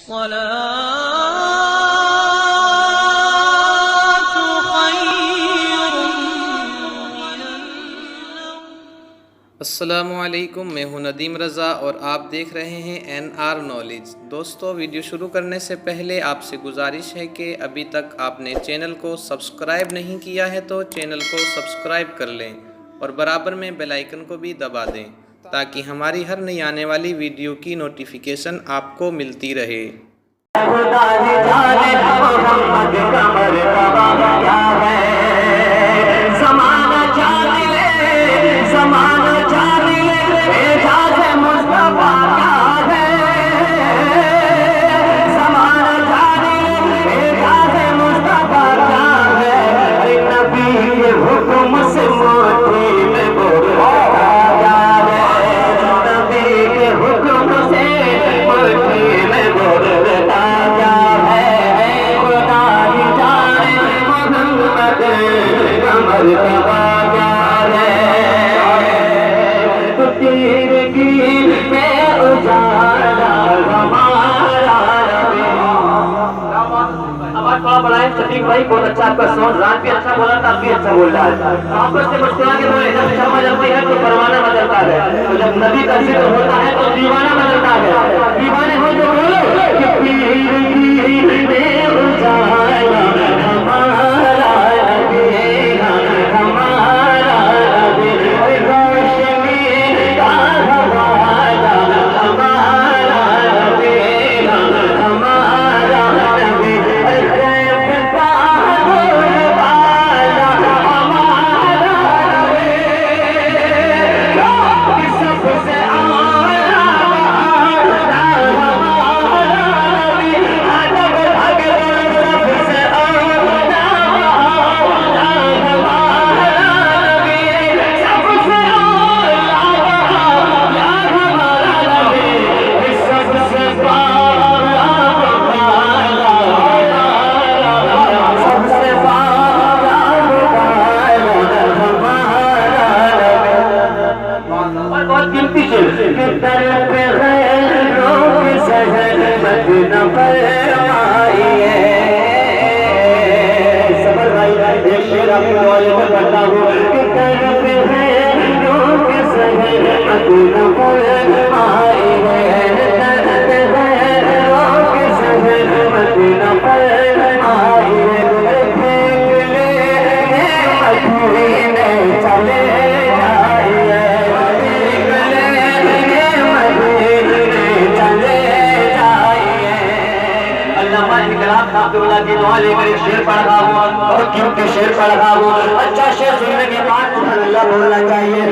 अस्सलामुअलैकुम, मैं हूं नदीम रज़ा और आप देख रहे हैं NR नॉलेज। दोस्तों, वीडियो शुरू करने से पहले आपसे गुजारिश है कि अभी तक आपने चैनल को सब्सक्राइब नहीं किया है तो चैनल को सब्सक्राइब कर लें और बराबर में बेल आइकन को भी दबा दें ताकि हमारी हर नई आने वाली वीडियो की नोटिफिकेशन आपको मिलती रहे। सटीक भाई, बहुत अच्छा आपका साउंड, रात भी अच्छा बोला था, आप भी अच्छा बोल रहा है। आपस से मुस्कुरा के बोले, जब शम्मा जलती है तो परवाना बदलता है, तो जब नबी का जिक्र होता है तो दीवाना बदलता है। दीवाने हो जो बोलो कि पीर में उजाला हमारा नबी, हमारा नबी, रोशनी का हवाला हमारा नबी, हमारा नबी, की दुआ लेकर एक शेर पढ़ रहा हूँ और क्योंकि शेर पढ़ रहा हूँ, अच्छा शेर सुनने के बाद अल्लाह बोलना चाहिए।